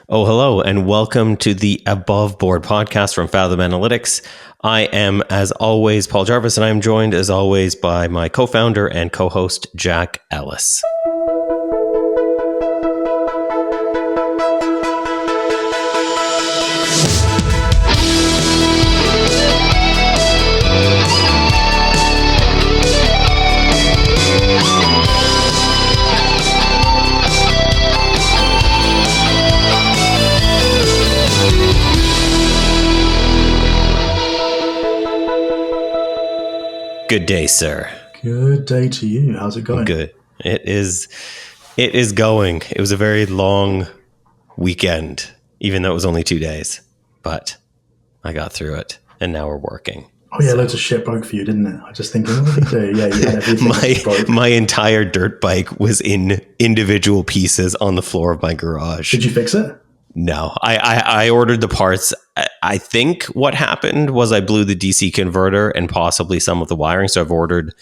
Oh, hello, and welcome to the Above Board podcast from Fathom Analytics. I am, as always, Paul Jarvis, and I'm joined, as always, by my co-founder and co-host, Jack Ellis. Good day, sir. Good day to you. How's it going? Good. It is going. It was a very long weekend, even though it was only 2 days. But I got through it, and now we're working. Oh yeah, loads of shit broke for you, didn't it? I was just thinking, what did you do? Yeah, you had everything. My entire dirt bike was in individual pieces on the floor of my garage. Did you fix it? No, I ordered the parts. I think what happened was I blew the DC converter and possibly some of the wiring. So I've ordered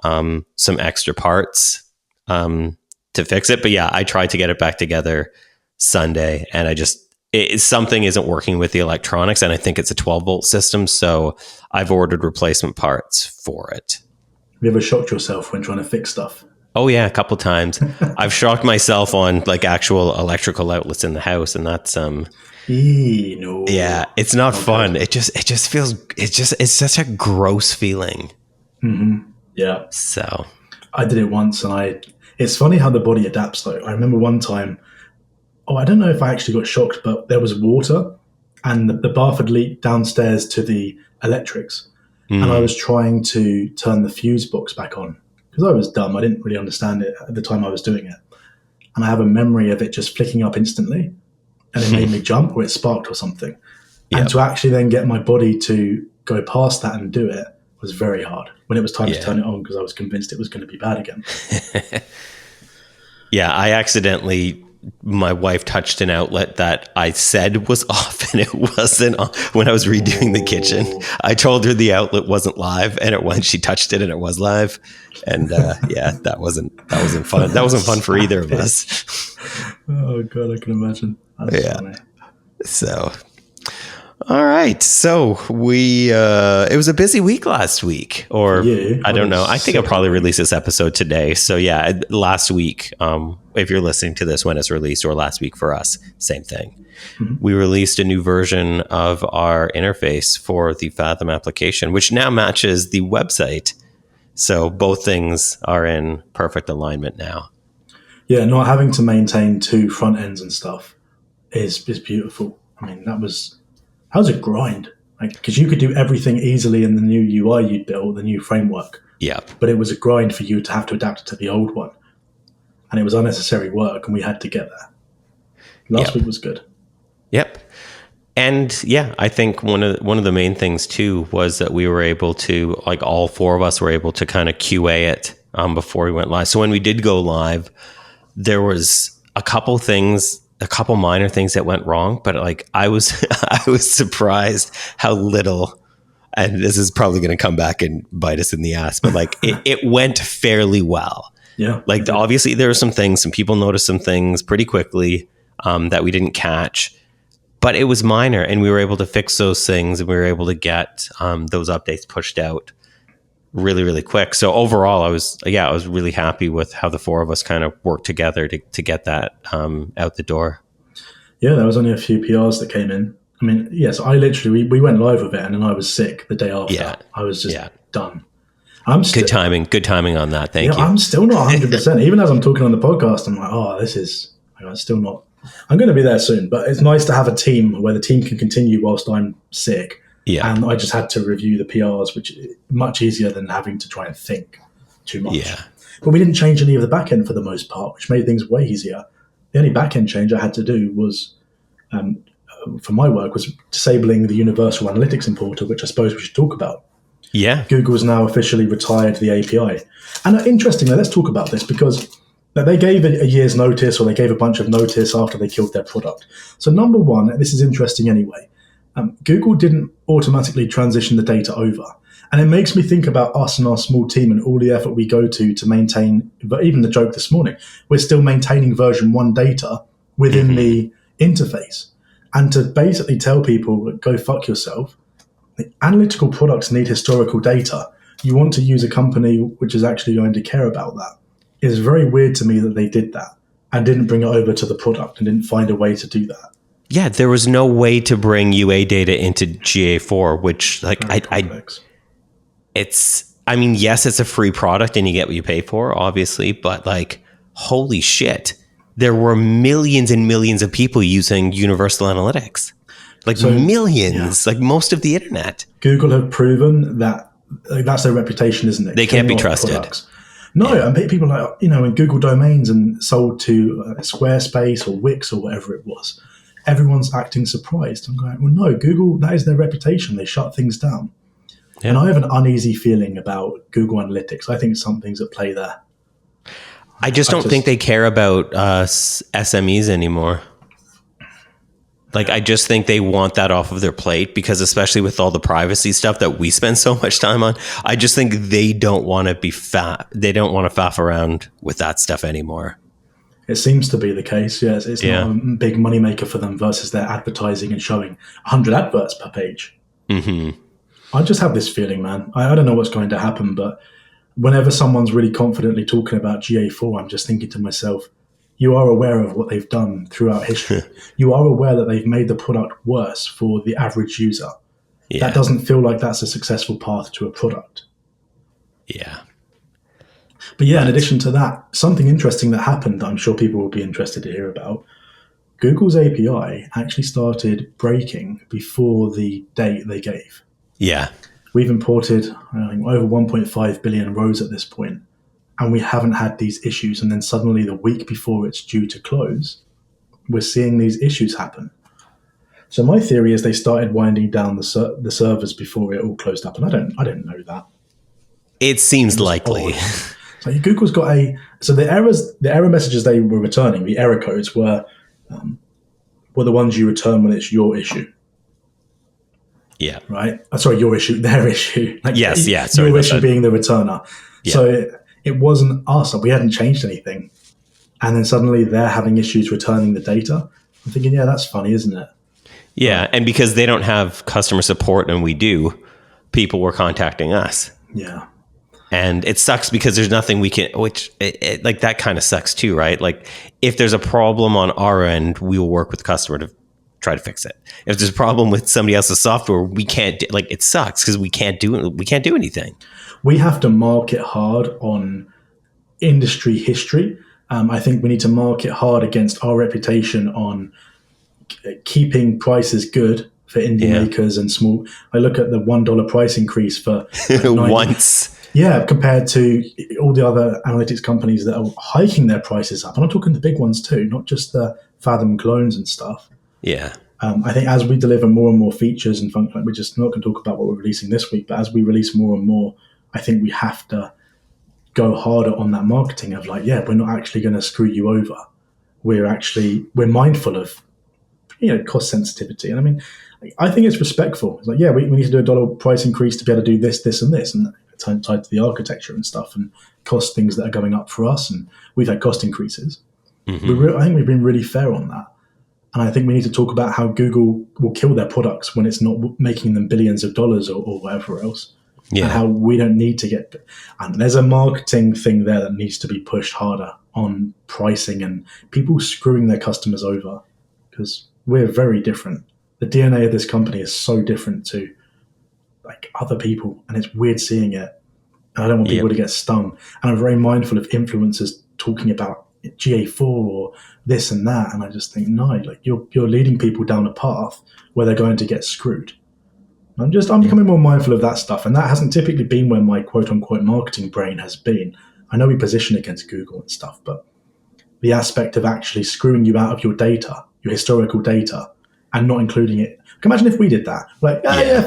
some extra parts to fix it. But yeah, I tried to get it back together Sunday, and something isn't working with the electronics, and I think it's a 12-volt system. So I've ordered replacement parts for it. Have you ever shocked yourself when trying to fix stuff? Oh yeah, a couple times. I've shocked myself on like actual electrical outlets in the house, and that's no. Yeah, it's not fun. Good. It just feels it's such a gross feeling. Mm-hmm. Yeah. So I did it once, and it's funny how the body adapts though. I remember one time, I don't know if I actually got shocked, but there was water and the bath had leaked downstairs to the electrics. And I was trying to turn the fuse box back on. Because I was dumb, I didn't really understand it at the time I was doing it. And I have a memory of it just flicking up instantly. And it made me jump, or it sparked or something. Yep. And to actually then get my body to go past that and do it was very hard. When it was time to turn it on, because I was convinced it was going to be bad again. Yeah, I accidentally... My wife touched an outlet that I said was off, and it wasn't off. When I was redoing the kitchen, I told her the outlet wasn't live, and she touched it and it was live. And that wasn't fun. That wasn't fun for either of us. Oh God, I can imagine. That's funny. So, all right. So it was a busy week last week, or I don't know. I think I'll probably release this episode today. So yeah, last week, if you're listening to this when it's released, or last week for us, same thing. Mm-hmm. We released a new version of our interface for the Fathom application, which now matches the website. So both things are in perfect alignment now. Yeah, not having to maintain two front ends and stuff is beautiful. I mean, that was a grind. Because you could do everything easily in the new UI you'd built, the new framework. Yeah. But it was a grind for you to have to adapt it to the old one. And it was unnecessary work, and we had to get there. Last week was good. Yep. And yeah, I think one of the main things too was that we were able to, like, all four of us were able to kind of QA it before we went live. So when we did go live, there was a couple minor things that went wrong, but like I was surprised how little, and this is probably going to come back and bite us in the ass, but like it went fairly well. Yeah. Like obviously there were some people noticed some things pretty quickly that we didn't catch, but it was minor, and we were able to fix those things, and we were able to get those updates pushed out really, really quick. So overall, I was really happy with how the four of us kind of worked together to get that out the door. Yeah, there was only a few PRs that came in. I mean, yes, we went live with it, and then I was sick the day after. Yeah. I was just done. Good timing on that. Thank you. I'm still not 100%. Even as I'm talking on the podcast, I'm like, I'm still not. I'm going to be there soon, but it's nice to have a team where the team can continue whilst I'm sick. Yeah. And I just had to review the PRs, which is much easier than having to try and think too much. Yeah. But we didn't change any of the back end for the most part, which made things way easier. The only back end change I had to do was, for my work, was disabling the universal analytics importer, which I suppose we should talk about. Yeah. Google's now officially retired the API. And interestingly, let's talk about this, because they gave a year's notice, or they gave a bunch of notice after they killed their product. So number one, this is interesting anyway, Google didn't automatically transition the data over. And it makes me think about us and our small team and all the effort we go to maintain, but even the joke this morning, we're still maintaining version 1 data within the interface. And to basically tell people, go fuck yourself, the analytical products need historical data. You want to use a company which is actually going to care about that. It's very weird to me that they did that and didn't bring it over to the product and didn't find a way to do that. Yeah, there was no way to bring UA data into GA4, which I mean, yes, it's a free product and you get what you pay for, obviously, but like, holy shit, there were millions and millions of people using Universal Analytics. Like millions, like most of the internet. Google have proven that that's their reputation, isn't it? They can't be trusted. Products. No, and people like, in Google domains and sold to Squarespace or Wix or whatever it was, everyone's acting surprised. I'm going, well, no, Google, that is their reputation. They shut things down. Yeah. And I have an uneasy feeling about Google Analytics. I think something's at play there. I just don't think they care about SMEs anymore. Like, I just think they want that off of their plate because, especially with all the privacy stuff that we spend so much time on, I just think they don't want to be they don't want to faff around with that stuff anymore. It seems to be the case, yes. It's not a big moneymaker for them versus their advertising and showing 100 adverts per page. Mm-hmm. I just have this feeling, man. I don't know what's going to happen, but whenever someone's really confidently talking about GA4, I'm just thinking to myself, you are aware of what they've done throughout history. You are aware that they've made the product worse for the average user. Yeah. That doesn't feel like that's a successful path to a product. Yeah. But yeah, in addition to that, something interesting that happened that I'm sure people will be interested to hear about, Google's API actually started breaking before the date they gave. Yeah. We've imported over 1.5 billion rows at this point, and we haven't had these issues. And then suddenly the week before it's due to close, we're seeing these issues happen. So my theory is they started winding down the servers before it all closed up. And I don't know that. It seems likely. So Google's got the error messages they were returning, the error codes were the ones you return when it's your issue. Yeah. Right? Sorry, your issue, their issue. Yes, yeah. Sorry, your issue being the returner. Yeah. So it wasn't us. We hadn't changed anything. And then suddenly they're having issues returning the data. I'm thinking, yeah, that's funny, isn't it? Yeah, and because they don't have customer support and we do, people were contacting us. Yeah. And it sucks because there's nothing we can, like that kind of sucks too, right? Like if there's a problem on our end, we will work with the customer to try to fix it. If there's a problem with somebody else's software, we can't, it sucks because we can't do anything. We have to market hard on industry history. I think we need to market hard against our reputation on keeping prices good for indie makers and small. I look at the $1 price increase for once. Yeah, compared to all the other analytics companies that are hiking their prices up. And I'm talking the big ones too, not just the Fathom clones and stuff. Yeah. I think as we deliver more and more features and functions, we're just not going to talk about what we're releasing this week, but as we release more and more, I think we have to go harder on that marketing of we're not actually going to screw you over. We're mindful of, cost sensitivity. And I mean, I think it's respectful. It's we need to do a $1 price increase to be able to do this, this, and this. And tied to the architecture and stuff and cost things that are going up for us. And we've had cost increases. Mm-hmm. I think we've been really fair on that. And I think we need to talk about how Google will kill their products when it's not making them billions of dollars or whatever else. Yeah. And how we don't need to get... And there's a marketing thing there that needs to be pushed harder on pricing and people screwing their customers over because we're very different. The DNA of this company is so different to other people, and it's weird seeing it. And I don't want people to get stung. And I'm very mindful of influencers talking about GA4 or this and that, and I just think, no, you're leading people down a path where they're going to get screwed. I'm becoming more mindful of that stuff, and that hasn't typically been where my quote unquote marketing brain has been. I know we position against Google and stuff, but the aspect of actually screwing you out of your data, your historical data, and not including it. Imagine if we did that.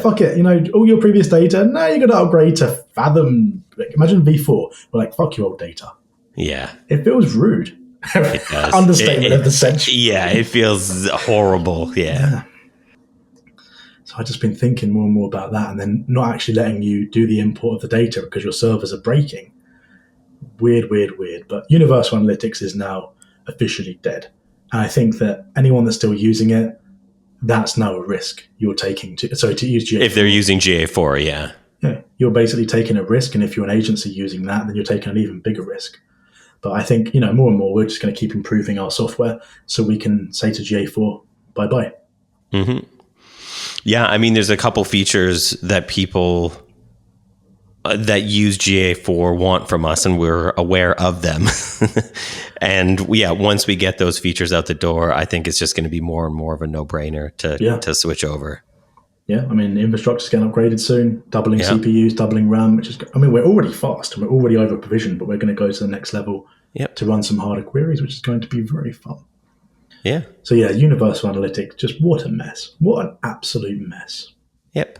Fuck it. All your previous data, now you're going to upgrade to Fathom. Imagine V4. We're fuck your old data. Yeah. It feels rude. It does. Understatement of the century. Yeah, it feels horrible. Yeah. So I've just been thinking more and more about that and then not actually letting you do the import of the data because your servers are breaking. Weird. But Universal Analytics is now officially dead. And I think that anyone that's still using it, that's now a risk you're taking. To use GA4. If they're using GA4, yeah. Yeah, you're basically taking a risk. And if you're an agency using that, then you're taking an even bigger risk. But I think, more and more, we're just going to keep improving our software so we can say to GA4, bye-bye. Mm-hmm. Yeah, I mean, there's a couple features that people that use GA4 want from us, and we're aware of them. And yeah, once we get those features out the door, I think it's just going to be more and more of a no-brainer to switch over. Yeah, I mean, infrastructure's getting upgraded soon, doubling CPUs, doubling RAM, we're already fast and we're already over provisioned, but we're going to go to the next level to run some harder queries, which is going to be very fun. Yeah. So yeah, universal analytics, just what a mess. What an absolute mess. Yep.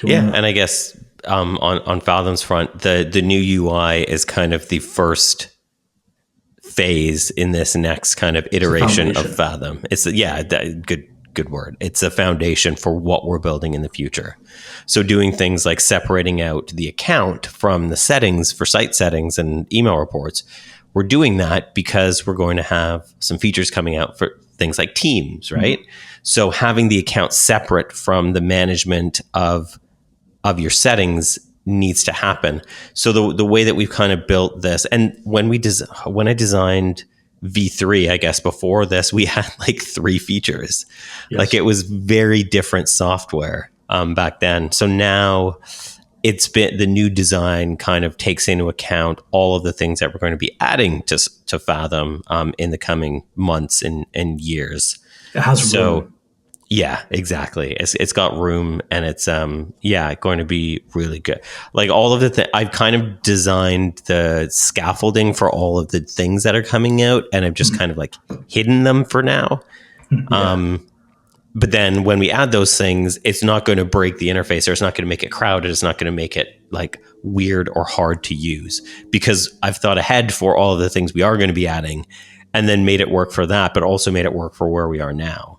Yeah, and I guess on Fathom's front, the new UI is kind of the first phase in this next kind of iteration of Fathom. It's good word. It's a foundation for what we're building in the future. So doing things like separating out the account from the settings for site settings and email reports, we're doing that because we're going to have some features coming out for things like Teams, right? Mm-hmm. So having the account separate from the management of your settings needs to happen. So the way that we've kind of built this, and when I designed V3, I guess before this, we had like 3 features. Yes. Like it was very different software back then. So now it's been, the new design kind of takes into account all of the things that we're going to be adding to Fathom in the coming months and years. It has room. Yeah, exactly. It's got room, and it's going to be really good. Like all of I've kind of designed the scaffolding for all of the things that are coming out, and I've just kind of like hidden them for now. Yeah. But then when we add those things, it's not going to break the interface, or it's not going to make it crowded. It's not going to make it like weird or hard to use, because I've thought ahead for all of the things we are going to be adding, and then made it work for that, but also made it work for where we are now.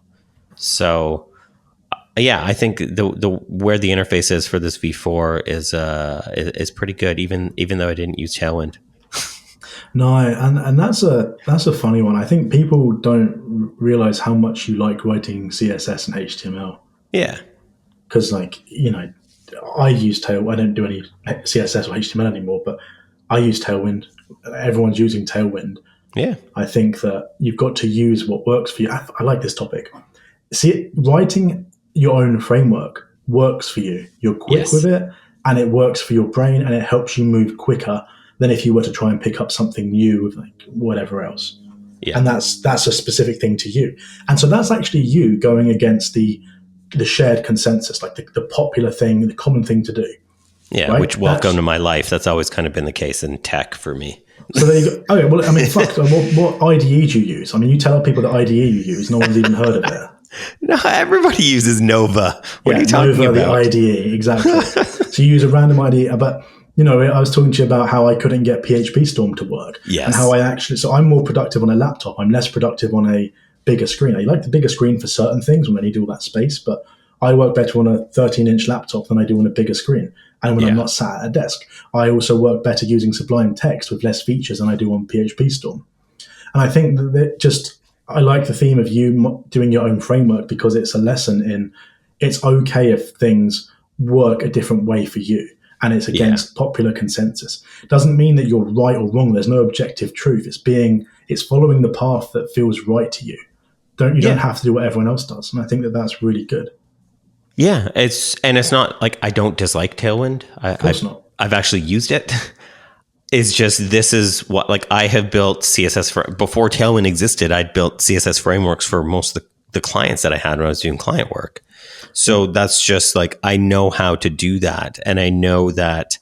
So, yeah, I think the where the interface is for this V4 is pretty good, even though I didn't use Tailwind. No, and that's a funny one. I think people don't realize how much you like writing CSS and HTML. Yeah, because I use Tailwind. I don't do any CSS or HTML anymore, but I use Tailwind. Everyone's using Tailwind. Yeah, I think that you've got to use what works for you. I like this topic. See, writing your own framework works for you. You're quick with it, and it works for your brain, and it helps you move quicker than if you were to try and pick up something new with like whatever else. Yeah. And that's a specific thing to you. And so that's actually you going against the shared consensus, like the popular thing, the common thing to do. Yeah, right? Which welcome to my life. That's always kind of been the case in tech for me. So there you go. Okay, well, I mean, what IDE do you use? I mean, you tell people the IDE you use, no one's even heard of it. No, everybody uses Nova. What are you talking Nova, about? the IDE, exactly. So you use a random IDE, but I was talking to you about how I couldn't get PHP Storm to work. Yes. And how so I'm more productive on a laptop. I'm less productive on a bigger screen. I like the bigger screen for certain things when I need all that space, but I work better on a 13-inch laptop than I do on a bigger screen. And when I'm not sat at a desk, I also work better using Sublime Text with less features than I do on PHP Storm. And I think that I like the theme of you doing your own framework, because it's a lesson in it's okay if things work a different way for you, and it's against popular consensus. It doesn't mean that you're right or wrong. There's no objective truth. It's following the path that feels right to you. You don't have to do what everyone else does. And I think that that's really good. Yeah, it's not like I don't dislike Tailwind. Of course not. I've actually used it. It's just, this is what, like, I have built CSS before Tailwind existed. I'd built CSS frameworks for most of the clients that I had when I was doing client work. So that's just like, I know how to do that. And I know that,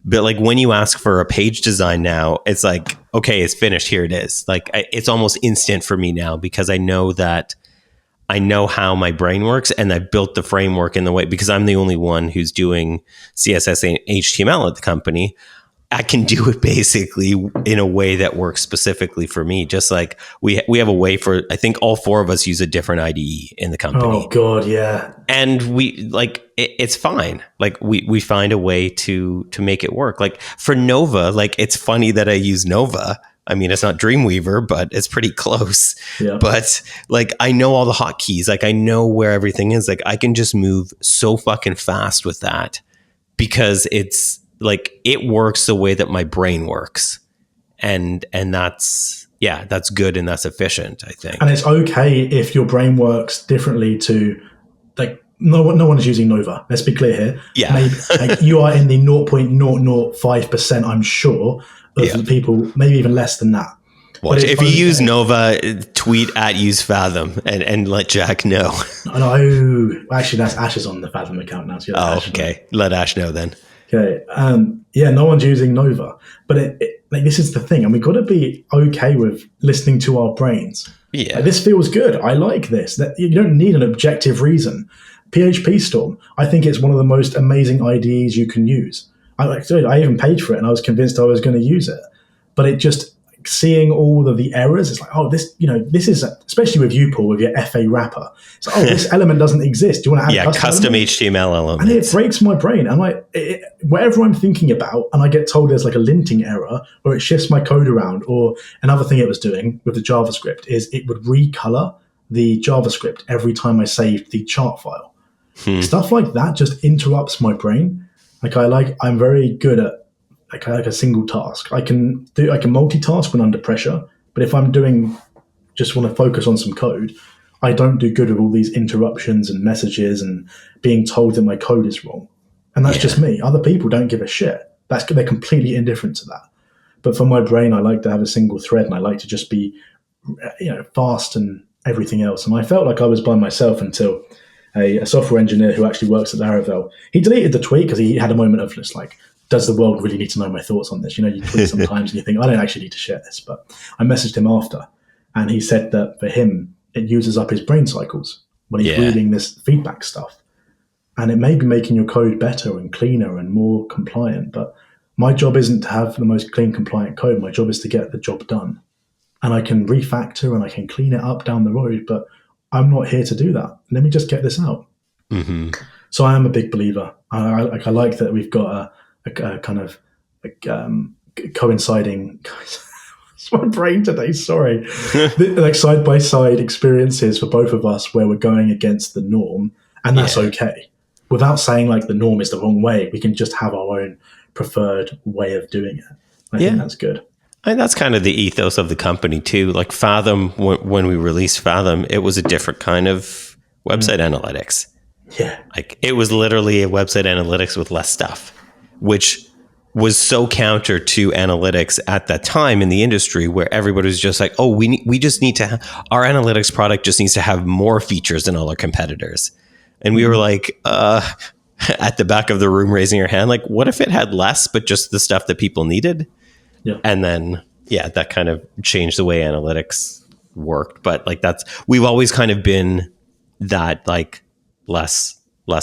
but like when you ask for a page design now, it's like, okay, it's finished. Here it is. Like it's almost instant for me now, because I know how my brain works, and I built the framework in the way, because I'm the only one who's doing CSS and HTML at the company. I can do it basically in a way that works specifically for me. Just like we have a way for, I think all 4 of us use a different IDE in the company. Oh God, yeah. And we it's fine. Like we find a way to make it work. Like for Nova, like it's funny that I use Nova, I mean, it's not Dreamweaver, but it's pretty close. Yeah. But like, I know all the hotkeys. Like, I know where everything is. Like, I can just move so fucking fast with that because it's like, it works the way that my brain works. And that's good and that's efficient, I think. And it's okay if your brain works differently to, like, no one is using Nova. Let's be clear here. Yeah. Maybe, like, you are in the 0.005%, I'm sure, of the people, maybe even less than that. Watch. If you use Nova, tweet at use Fathom and let Jack know. No, actually, that's Ash's on the Fathom account now. So okay. Let Ash know then. Okay. Yeah, no one's using Nova, but like, this is the thing, and we've got to be okay with listening to our brains. Yeah, like, this feels good. I like this. That you don't need an objective reason. PHP Storm, I think it's one of the most amazing IDEs you can use. I even paid for it, and I was convinced I was going to use it, but it just, seeing all of the errors, it's like, oh, this is, especially with you, Paul, with your FA wrapper. So, oh, this element doesn't exist. Do you want to add custom HTML elements? And it breaks my brain. I'm like, whatever I'm thinking about, and I get told there's like a linting error, or it shifts my code around, or another thing it was doing with the JavaScript is it would recolor the JavaScript every time I saved the chart file. Stuff like that just interrupts my brain. I'm very good at like a single task. I can multitask when under pressure, but if I'm just want to focus on some code, I don't do good with all these interruptions and messages and being told that my code is wrong. And that's just me. Other people don't give a shit. They're completely indifferent to that. But for my brain, I like to have a single thread, and I like to just be, fast and everything else. And I felt like I was by myself until a software engineer who actually works at Laravel, he deleted the tweet because he had a moment of just like, does the world really need to know my thoughts on this? You tweet sometimes and you think, I don't actually need to share this. But I messaged him after, and he said that for him, it uses up his brain cycles when he's reading this feedback stuff. And it may be making your code better and cleaner and more compliant. But my job isn't to have the most clean, compliant code. My job is to get the job done. And I can refactor and I can clean it up down the road, but I'm not here to do that. Let me just get this out. Mm-hmm. So I am a big believer. I like that we've got a kind of coinciding. It's my brain today. Sorry, like side by side experiences for both of us where we're going against the norm, and that's okay. Without saying like the norm is the wrong way, we can just have our own preferred way of doing it. I think that's good. And that's kind of the ethos of the company too. Like Fathom, when we released Fathom, it was a different kind of website analytics. Yeah, like it was literally a website analytics with less stuff, which was so counter to analytics at that time in the industry, where everybody was just like, oh, we just need to our analytics product just needs to have more features than all our competitors. And we were like, at the back of the room raising our hand, like, what if it had less, but just the stuff that people needed? Yeah. And then, that kind of changed the way analytics worked. But like we've always kind of been that like less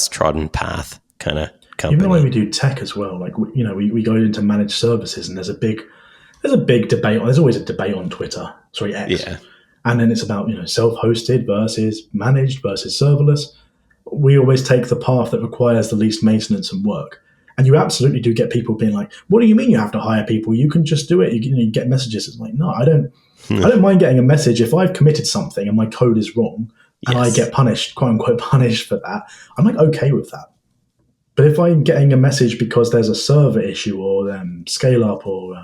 trodden path kind of company. Even when we do tech as well, like, we go into managed services, and there's a big debate. There's always a debate on Twitter, X. Yeah. And then it's about, self-hosted versus managed versus serverless. We always take the path that requires the least maintenance and work. And you absolutely do get people being like, what do you mean you have to hire people? You can just do it. You get messages. It's like, no, I don't mind getting a message. If I've committed something and my code is wrong and I get punished, quote unquote, punished for that, I'm like, okay with that. But if I'm getting a message because there's a server issue or scale up or,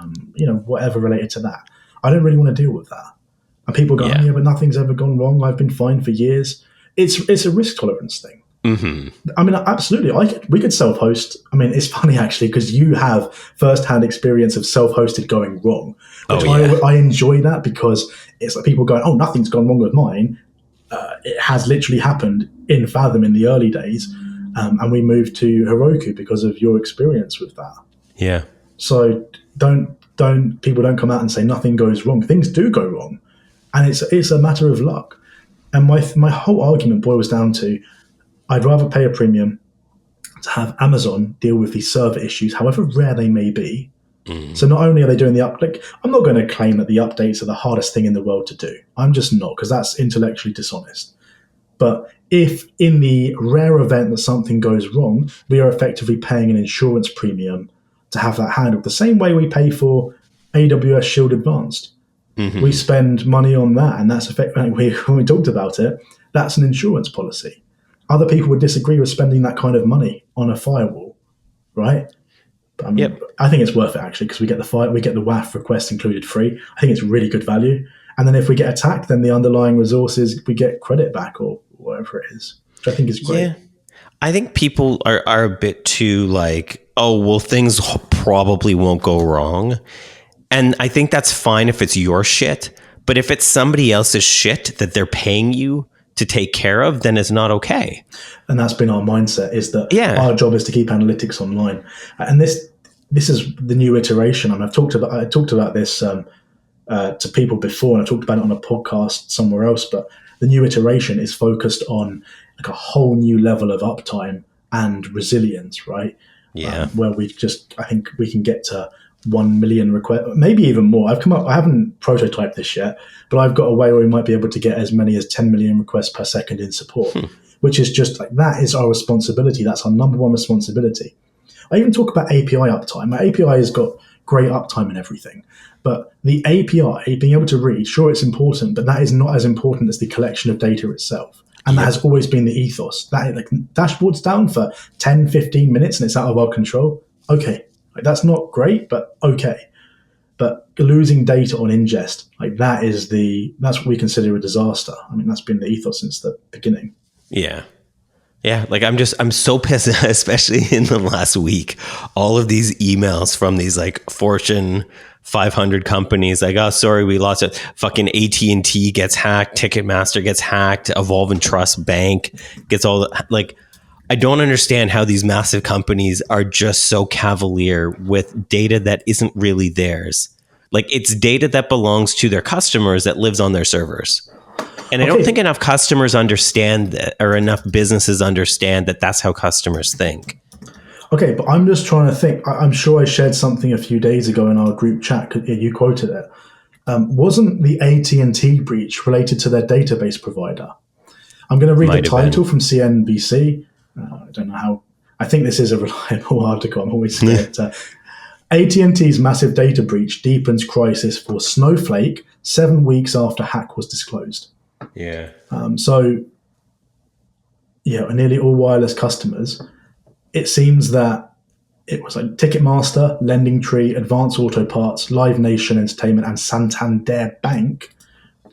whatever related to that, I don't really want to deal with that. And people go, oh, yeah, but nothing's ever gone wrong. I've been fine for years. It's a risk tolerance thing. Mm-hmm. I mean, absolutely. We could self-host. I mean, it's funny actually because you have first-hand experience of self-hosted going wrong, which I enjoy that because it's like people going, "Oh, nothing's gone wrong with mine." It has literally happened in Fathom in the early days, and we moved to Heroku because of your experience with that. Yeah. So people don't come out and say nothing goes wrong. Things do go wrong, and it's a matter of luck. And my whole argument boils down to, I'd rather pay a premium to have Amazon deal with these server issues, however rare they may be. Mm. So not only are they doing I'm not going to claim that the updates are the hardest thing in the world to do. I'm just not, because that's intellectually dishonest. But if in the rare event that something goes wrong, we are effectively paying an insurance premium to have that handled, the same way we pay for AWS Shield Advanced. Mm-hmm. We spend money on that, and that's when we talked about it, that's an insurance policy. Other people would disagree with spending that kind of money on a firewall, right? But I mean, Yep. I think it's worth it actually because we get the WAF request included free. I think it's really good value. And then if we get attacked, then the underlying resources we get credit back or whatever it is, which I think is great. Yeah. I think people are a bit too like, oh, well, things probably won't go wrong. And I think that's fine if it's your shit. But if it's somebody else's shit that they're paying you to take care of, then it's not okay. And that's been our mindset, is that Yeah. our job is to keep analytics online. And this is the new iteration. And I talked about this to people before, and I talked about it on a podcast somewhere else. But the new iteration is focused on like a whole new level of uptime and resilience, right? Yeah. Where I think we can get to 1 million requests, maybe even more. I haven't prototyped this yet, but I've got a way where we might be able to get as many as 10 million requests per second in support, which is just like, that is our responsibility. That's our number one responsibility. I even talk about API uptime. My API has got great uptime and everything, but the API being able to read, sure, it's important, but that is not as important as the collection of data itself. And that has always been the ethos. That like dashboard's down for 10, 15 minutes and it's out of our control. Okay, like, that's not great, but okay. But losing data on ingest, like that's what we consider a disaster. I mean, that's been the ethos since the beginning. Yeah. Yeah, like I'm so pissed, especially in the last week. All of these emails from these like Fortune 500 companies, like, oh, sorry, we lost it. Fucking AT&T gets hacked, Ticketmaster gets hacked, Evolve and Trust Bank gets all the, like, I don't understand how these massive companies are just so cavalier with data that isn't really theirs. Like, it's data that belongs to their customers that lives on their servers. And I don't think enough customers understand that, or enough businesses understand that that's how customers think. Okay, but I'm just trying to think. I'm sure I shared something a few days ago in our group chat. You quoted it. Wasn't the AT&T breach related to their database provider? I'm going to read the title from CNBC. I don't know how. I think this is a reliable article. I'm always scared. AT&T's massive data breach deepens crisis for Snowflake 7 weeks after hack was disclosed. Yeah. Nearly all wireless customers, it seems that it was like Ticketmaster, LendingTree, Advance Auto Parts, Live Nation Entertainment, and Santander Bank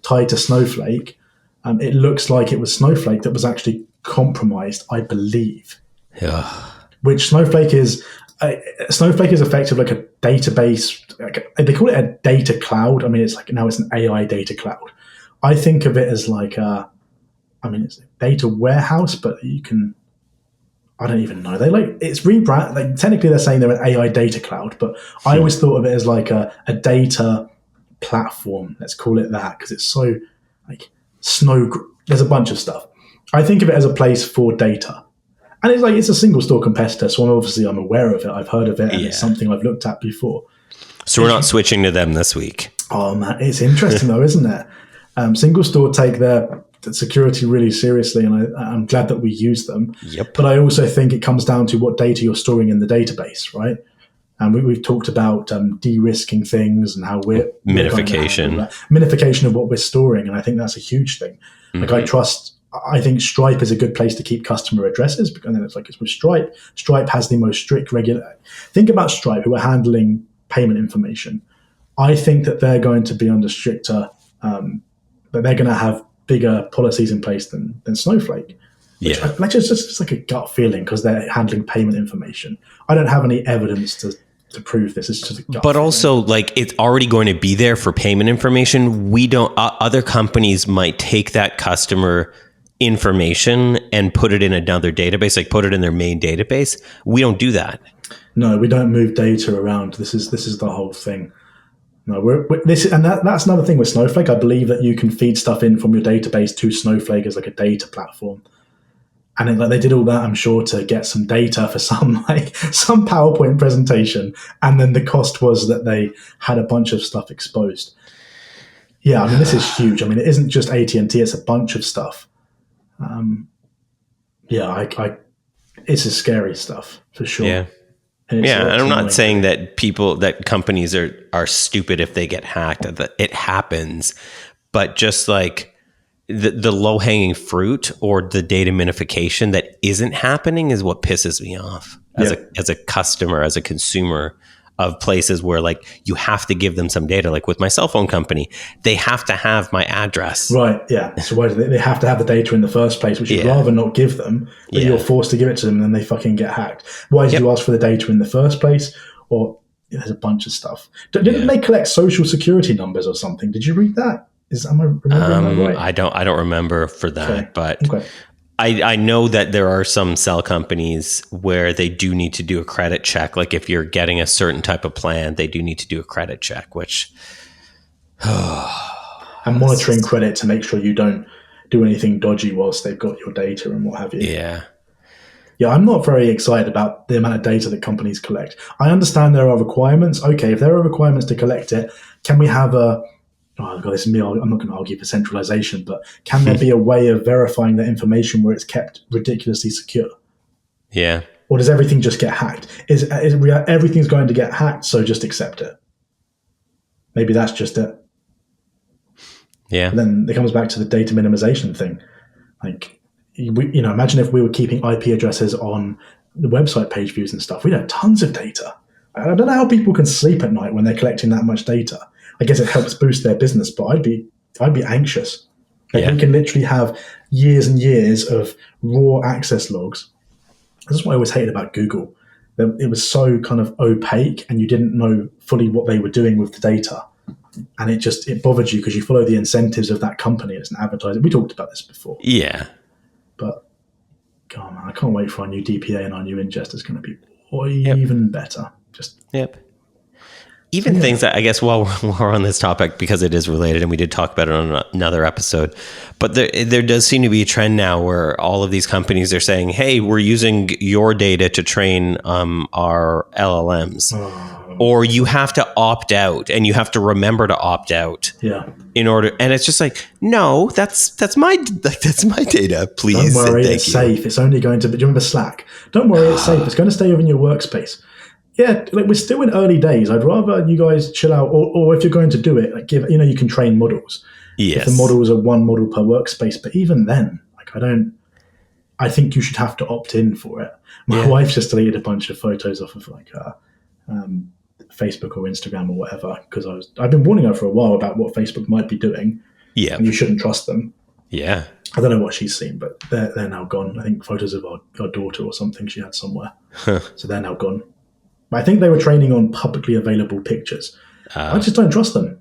tied to Snowflake. It looks like it was Snowflake that was actually compromised, I believe. Yeah. Which Snowflake is effectively like a database. They call it a data cloud. I mean, it's like now it's an AI data cloud. I think of it as like it's a data warehouse, but you can. I don't even know. It's rebrand. Like, technically, they're saying they're an AI data cloud, but I always thought of it as like a data platform. Let's call it that, because it's so like there's a bunch of stuff. I think of it as a place for data, and it's a single store competitor. So I'm aware of it. I've heard of it, and it's something I've looked at before. So we're not switching to them this week. Oh man, it's interesting though, isn't it? Single store take their security really seriously, and I'm glad that we use them. Yep. But I also think it comes down to what data you're storing in the database, right? And we've talked about de-risking things and how we're minification of what we're storing, and I think that's a huge thing. Mm-hmm. Like I think Stripe is a good place to keep customer addresses, and then it's with Stripe. Stripe has the most strict Think about Stripe, who are handling payment information. I think that they're going to be under stricter, that they're going to have bigger policies in place than Snowflake. Which is just like a gut feeling, because they're handling payment information. I don't have any evidence to prove this. It's just a gut feeling. Also, like, it's already going to be there for payment information. We don't. Other companies might take that customer information and put it in another database, like put it in their main database. We don't do that. No, we don't move data around. This is the whole thing. No, that's another thing with Snowflake. I believe that you can feed stuff in from your database to Snowflake as like a data platform, and they did all that, I'm sure, to get some data for some PowerPoint presentation, and then the cost was that they had a bunch of stuff exposed. Yeah, I mean, this is huge. I mean, it isn't just AT&T; it's a bunch of stuff. It's a scary stuff for sure. Yeah. Yeah, and I'm not saying that companies are stupid if they get hacked. It happens, but just like the low hanging fruit or the data minification that isn't happening is what pisses me off as a customer, as a consumer of places where like you have to give them some data. Like with my cell phone company, they have to have my address. Right. Yeah. So why do they have to have the data in the first place, which you'd rather not give them, but you're forced to give it to them and then they fucking get hacked. Why did you ask for the data in the first place? Or there's a bunch of stuff. Didn't they collect social security numbers or something? Did you read that? Am I remembering that right? I don't remember for that, but I know that there are some cell companies where they do need to do a credit check. Like if you're getting a certain type of plan, they do need to do a credit check, which and monitoring credit to make sure you don't do anything dodgy whilst they've got your data and what have you. Yeah. Yeah, I'm not very excited about the amount of data that companies collect. I understand there are requirements. Okay, if there are requirements to collect it, can we have a... Oh, God, this is me. I'm not going to argue for centralization, but can there be a way of verifying that information where it's kept ridiculously secure? Yeah. Or does everything just get hacked? Everything's going to get hacked, so just accept it? Maybe that's just it. Yeah. But then it comes back to the data minimization thing. Like, imagine if we were keeping IP addresses on the website page views and stuff. We'd have tons of data. I don't know how people can sleep at night when they're collecting that much data. I guess it helps boost their business, but I'd be anxious. Like we can literally have years and years of raw access logs. This is what I always hated about Google. It was so kind of opaque and you didn't know fully what they were doing with the data. And it bothered you because you follow the incentives of that company as an advertiser. We talked about this before. Yeah. But, God, man, I can't wait for our new DPA and our new ingest. It's going to be even better. Even things that I guess while we're on this topic, because it is related and we did talk about it on another episode, but there does seem to be a trend now where all of these companies are saying, hey, we're using your data to train our LLMs. Or you have to opt out and you have to remember to opt out in order. And it's just like, no, that's my data, please. Don't worry, it's safe. It's only going to be, do you remember Slack? Don't worry, it's safe. It's going to stay within your workspace. Yeah, like we're still in early days. I'd rather you guys chill out, or if you're going to do it, like you can train models. Yes. If the models are one model per workspace, but even then, like I think you should have to opt in for it. My wife just deleted a bunch of photos off of like Facebook or Instagram or whatever because I've been warning her for a while about what Facebook might be doing. Yeah, and you shouldn't trust them. Yeah, I don't know what she's seen, but they're now gone. I think photos of our daughter or something she had somewhere, so they're now gone. But I think they were training on publicly available pictures. I just don't trust them.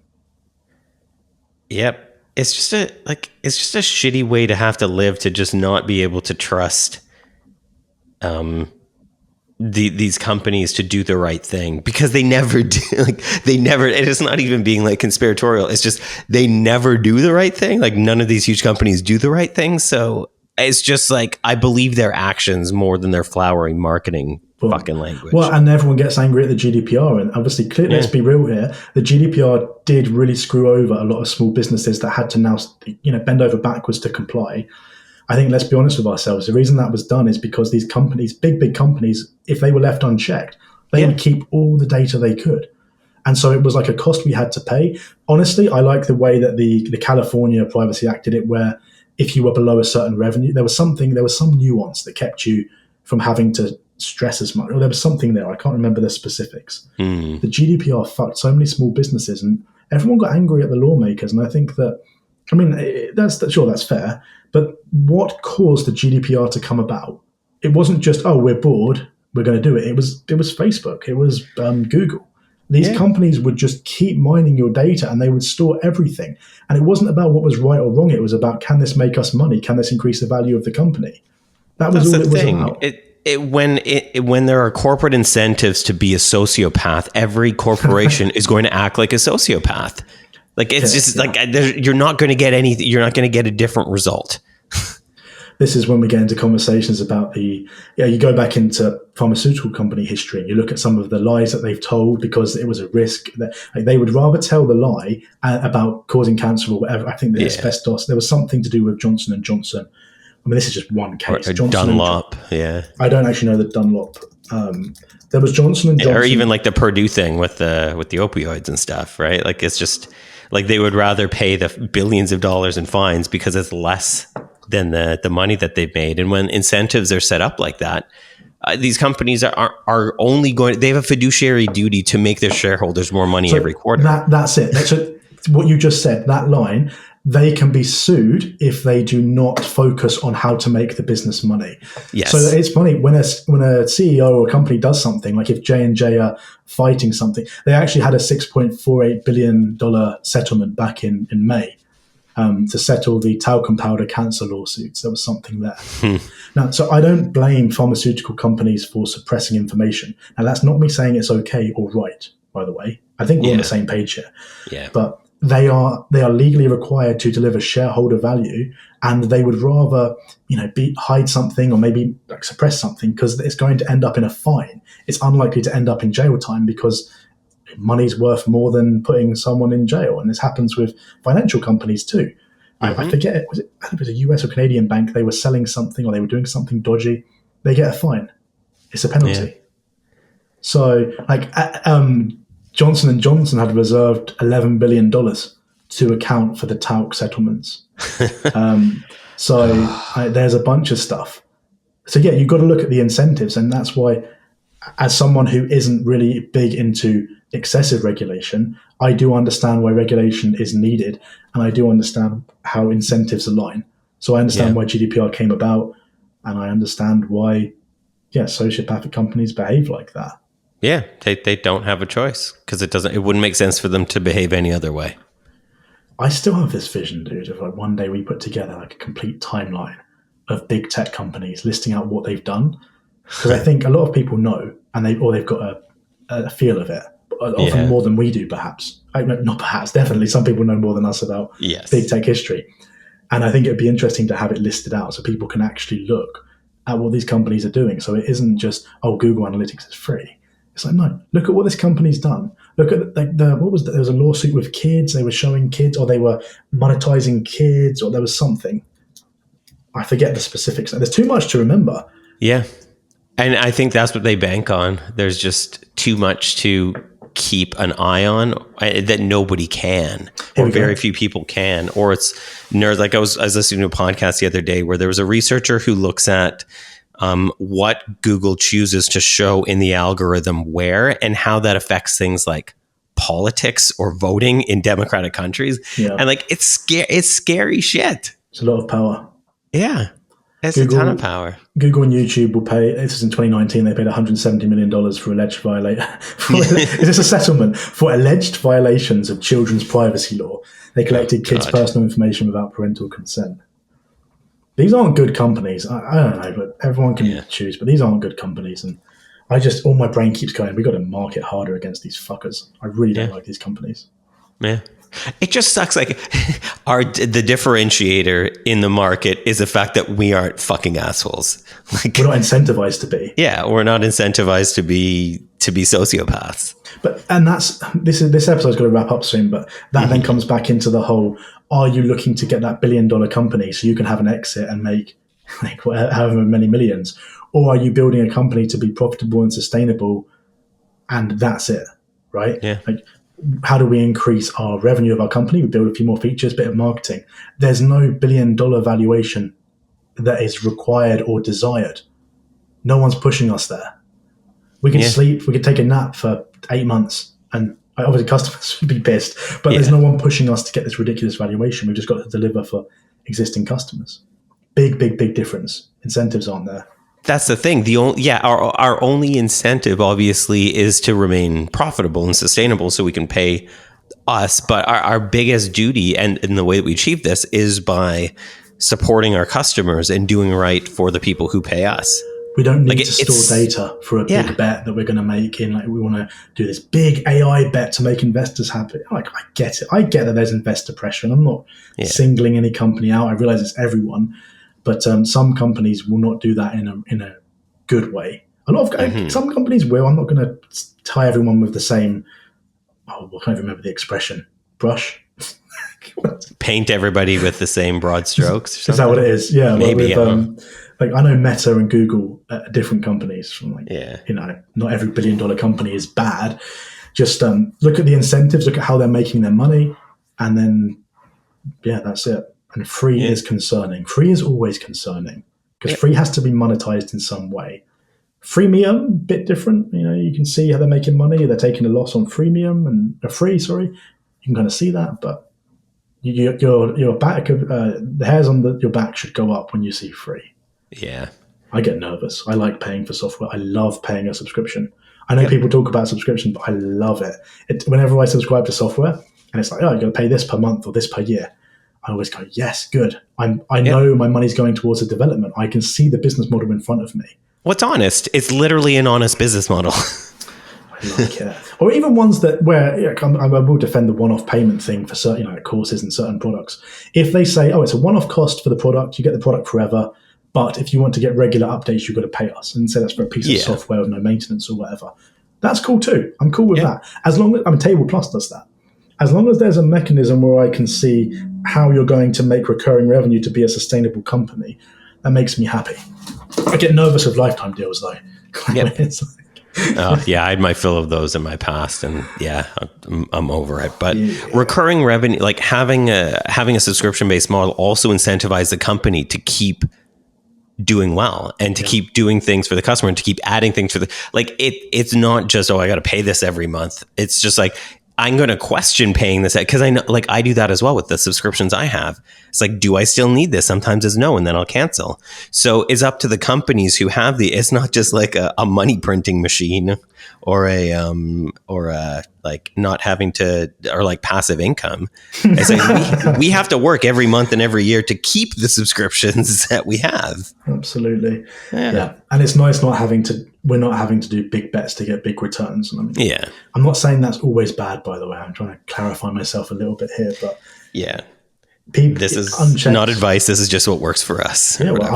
Yep. It's just a shitty way to have to live, to just not be able to trust these companies to do the right thing, because they never do. It is not even being like conspiratorial. It's just they never do the right thing. Like none of these huge companies do the right thing. So it's just like I believe their actions more than their flowery marketing fucking language. Well, and everyone gets angry at the GDPR, and obviously, let's be real here. The GDPR did really screw over a lot of small businesses that had to now, bend over backwards to comply. I think, let's be honest with ourselves, the reason that was done is because these companies, big companies, if they were left unchecked, they would keep all the data they could. And so it was like a cost we had to pay. Honestly, I like the way that the California Privacy Act did it, where if you were below a certain revenue, there was some nuance that kept you from having to stress as much, or there was something there. I can't remember the specifics. The GDPR fucked so many small businesses, and everyone got angry at the lawmakers. And I think that, that's fair. But what caused the GDPR to come about? It wasn't just, we're bored, we're going to do it. It was Facebook. It was Google. These companies would just keep mining your data and they would store everything. And it wasn't about what was right or wrong. It was about, can this make us money? Can this increase the value of the company? That was all it was about. When there are corporate incentives to be a sociopath, every corporation is going to act like a sociopath. Like you're not going to get anything. You're not going to get a different result. This is when we get into conversations about you go back into pharmaceutical company history and you look at some of the lies that they've told because it was a risk. That they would rather tell the lie about causing cancer or whatever. I think the asbestos, there was something to do with Johnson & Johnson. I mean, this is just one case. Or Dunlop, yeah. I don't actually know the Dunlop There was Johnson and Johnson, or even like the Purdue thing with the opioids and stuff, right? Like it's just like they would rather pay the billions of dollars in fines because it's less than the money that they've made. And when incentives are set up like that, these companies are only going. They have a fiduciary duty to make their shareholders more money every quarter. That's it. So what you just said, that line, they can be sued if they do not focus on how to make the business money. Yes. So it's funny when a CEO or a company does something, like if J&J are fighting something, they actually had a $6.48 billion settlement back in May to settle the talcum powder cancer lawsuits. There was something there. Now, so I don't blame pharmaceutical companies for suppressing information. Now, that's not me saying it's okay or right, by the way. I think we're on the same page here. Yeah. But they are legally required to deliver shareholder value, and they would rather hide something or maybe suppress something because it's going to end up in a fine. It's unlikely to end up in jail time because money's worth more than putting someone in jail, and this happens with financial companies too. I forget, I think it was a US or Canadian bank. They were selling something or they were doing something dodgy. They get a fine. It's a penalty. Yeah. So, Johnson and Johnson had reserved $11 billion to account for the talc settlements. There's a bunch of stuff. So yeah, you've got to look at the incentives, and that's why, as someone who isn't really big into excessive regulation, I do understand why regulation is needed, and I do understand how incentives align. So I understand why GDPR came about, and I understand why, sociopathic companies behave like that. Yeah, they don't have a choice because it wouldn't make sense for them to behave any other way. I still have this vision, dude, of like one day we put together like a complete timeline of big tech companies listing out what they've done, because I think a lot of people know, and they've got a feel of it, often more than we do, perhaps. Not perhaps, definitely. Some people know more than us about big tech history, and I think it'd be interesting to have it listed out so people can actually look at what these companies are doing. So it isn't just Google Analytics is free. It's like, no, look at what this company's done. Look at there was a lawsuit with kids. They were showing kids, or they were monetizing kids, or there was something. I forget the specifics. There's too much to remember. Yeah. And I think that's what they bank on. There's just too much to keep an eye on that nobody can, or very few people can, or it's nerds. Like I was listening to a podcast the other day where there was a researcher who looks at what Google chooses to show in the algorithm where and how that affects things like politics or voting in democratic countries. Yeah. And like, it's scary shit. It's a lot of power. Yeah. It's a ton of power. Google and YouTube will pay, this is in 2019, they paid $170 million for alleged is this a settlement? For alleged violations of children's privacy law. They collected kids' personal information without parental consent. These aren't good companies. I don't know, but everyone can choose. But these aren't good companies, and all my brain keeps going, we got to market harder against these fuckers. I really don't like these companies. Yeah, it just sucks. Like the differentiator in the market is the fact that we aren't fucking assholes. Like, we're not incentivized to be. Yeah, we're not incentivized to be sociopaths. But this episode's got to wrap up soon. But that then comes back into the whole: are you looking to get that $1 billion company so you can have an exit and make however many millions, or are you building a company to be profitable and sustainable, and that's it, right? Yeah. Like, how do we increase our revenue of our company? We build a few more features, bit of marketing. There's no $1 billion valuation that is required or desired. No one's pushing us there. We can sleep, we can take a nap for 8 months, and obviously customers would be pissed, but there's no one pushing us to get this ridiculous valuation. We've just got to deliver for existing customers. Big difference. Incentives aren't there. That's the thing. Our only incentive, obviously, is to remain profitable and sustainable so we can pay us. But our biggest duty, and in the way that we achieve this, is by supporting our customers and doing right for the people who pay us. We don't need to store data for a big bet that we're going to make in. Like, we want to do this big AI bet to make investors happy. Like, I get it. I get that there's investor pressure, and I'm not singling any company out. I realize it's everyone. But some companies will not do that in a good way. A lot of some companies will. I'm not going to tie everyone with the same. I can't even remember the expression. Brush. Paint everybody with the same broad strokes. Or something. Is that what it is? Yeah. Maybe. Like I know Meta and Google are different companies. From like, Yeah. Not every billion-dollar company is bad. Just look at the incentives, look at how they're making their money, and then that's it. And free is concerning. Free is always concerning because free has to be monetized in some way. Freemium, bit different. You can see how they're making money. They're taking a loss on freemium and free. Sorry, you can kind of see that, but your back, the hairs on your back should go up when you see free. Yeah, I get nervous. I like paying for software. I love paying a subscription. I know people talk about subscription, but I love it. Whenever I subscribe to software, and it's like, oh, you're going to pay this per month or this per year, I always go, yes, good. I know my money's going towards a development. I can see the business model in front of me. What's honest? It's literally an honest business model. I like it. Or even ones where I will defend the one-off payment thing for certain courses and certain products. If they say, oh, it's a one-off cost for the product, you get the product forever, but if you want to get regular updates, you've got to pay us. And say that's for a piece of software with no maintenance or whatever. That's cool too. I'm cool with that. As long as Table Plus does that. As long as there's a mechanism where I can see how you're going to make recurring revenue to be a sustainable company, that makes me happy. I get nervous with lifetime deals though. Yep. I had my fill of those in my past, and I'm over it. But recurring revenue, like having a subscription based model, also incentivizes the company to keep doing well and to keep doing things for the customer and to keep adding things for it's not just, oh, I got to pay this every month. It's just like, I'm going to question paying this because I know, like I do that as well with the subscriptions I have. It's like, do I still need this? Sometimes it's no, and then I'll cancel. So it's up to the companies who have it's not just like a money printing machine or a like not having to, or like passive income. It's like we have to work every month and every year to keep the subscriptions that we have. Absolutely. Yeah. And it's nice we're not having to do big bets to get big returns. And I'm not saying that's always bad, by the way. I'm trying to clarify myself a little bit here, but this is not advice. This is just what works for us. Yeah. Well,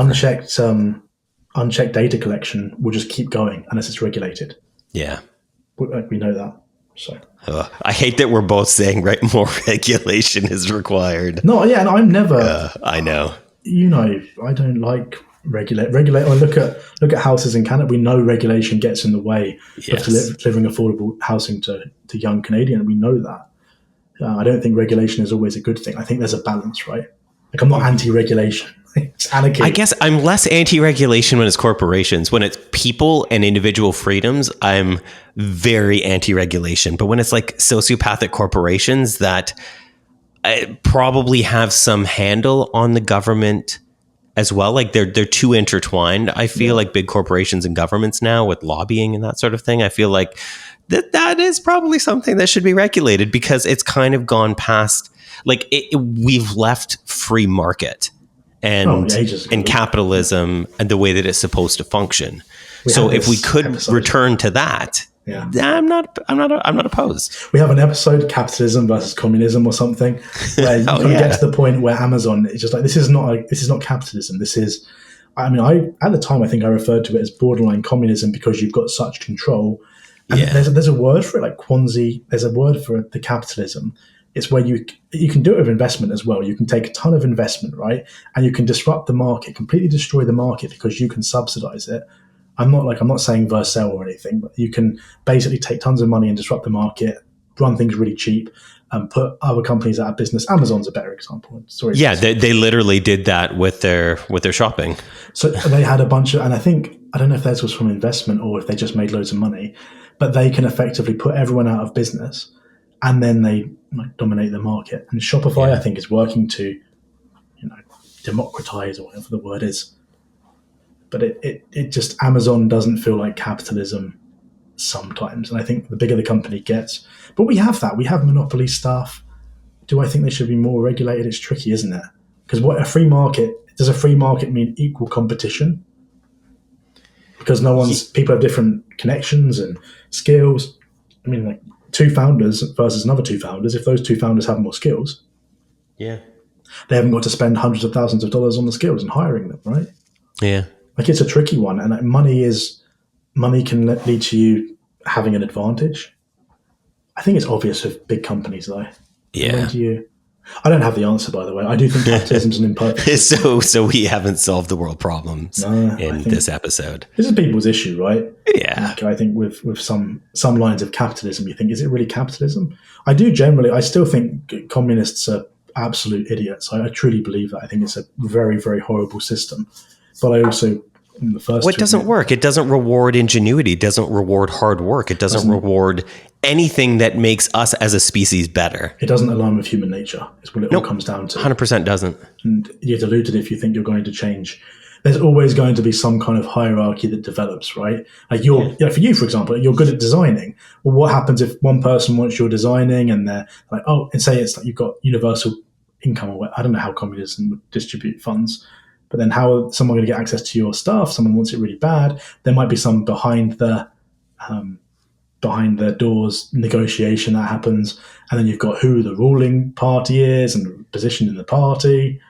unchecked data collection will just keep going unless it's regulated. Yeah. We know that. So I hate that we're both saying more regulation is required. No, and I'm never. I know. I don't like regulate. Or look at houses in Canada. We know regulation gets in the way of delivering affordable housing to young Canadians. We know that. I don't think regulation is always a good thing. I think there's a balance, right? Like I'm not anti-regulation. It's anarchy. I guess I'm less anti-regulation when it's corporations. When it's people and individual freedoms, I'm very anti-regulation. But when it's like sociopathic corporations that probably have some handle on the government as well, like they're too intertwined. I feel like big corporations and governments now with lobbying and that sort of thing, I feel like that is probably something that should be regulated because it's kind of gone past, like we've left free market and capitalism and the way that it's supposed to function. So if we could return to that, I'm not opposed. We have an episode, capitalism versus communism or something, where you get to the point where Amazon is just like, this is not capitalism. This is, at the time I think I referred to it as borderline communism because you've got such control. And there's a word for it, like quasi. There's a word for the capitalism. It's where you can do it with investment as well. You can take a ton of investment, right? And you can disrupt the market, completely destroy the market because you can subsidize it. I'm not saying Vercel or anything, but you can basically take tons of money and disrupt the market, run things really cheap, and put other companies out of business. Amazon's a better example. They literally did that with their shopping. So they had a bunch of, and I don't know if theirs was from investment or if they just made loads of money, but they can effectively put everyone out of business. And then they dominate the market. And Shopify, I think, is working to, democratize or whatever the word is. But it just, Amazon doesn't feel like capitalism sometimes. And I think the bigger the company gets, but we have that. We have monopoly stuff. Do I think they should be more regulated? It's tricky, isn't it? Because does a free market mean equal competition? Because people have different connections and skills. Two founders versus another two founders, if those two founders have more skills, they haven't got to spend hundreds of thousands of dollars on the skills and hiring them, right? Yeah. Like it's a tricky one. And money can lead to you having an advantage. I think it's obvious with big companies though. Yeah. I don't have the answer, by the way. I do think capitalism is an imperfect system. So we haven't solved the world problems in this episode. This is people's issue, right? Yeah. Like, I think with some lines of capitalism, you think, is it really capitalism? I still think communists are absolute idiots. I truly believe that. I think it's a very, very horrible system. But I also... It doesn't work. It doesn't reward ingenuity. It doesn't reward hard work. It doesn't reward anything that makes us as a species better. It doesn't align with human nature. Is what it all comes down to. 100% doesn't. And you're deluded if you think you're going to change. There's always going to be some kind of hierarchy that develops, right? Like for you, for example, you're good at designing. Well, what happens if one person wants your designing and they're like, oh, and say it's like you've got universal income, or I don't know how communism would distribute funds. But then how is someone going to get access to your stuff? Someone wants it really bad. There might be some behind the doors negotiation that happens. And then you've got who the ruling party is and position in the party.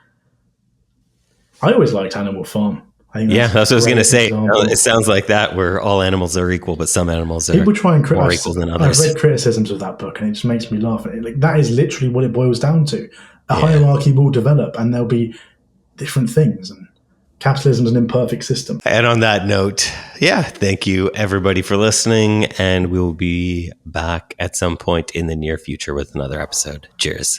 I always liked Animal Farm. That's what I was going to say. It sounds like that, where all animals are equal, but some animals are People try and more equal than others. I've read criticisms of that book, and it just makes me laugh. Like, that is literally what it boils down to. A hierarchy will develop, and there'll be different things, and capitalism is an imperfect system. And on that note, thank you everybody for listening, and we'll be back at some point in the near future with another episode. Cheers.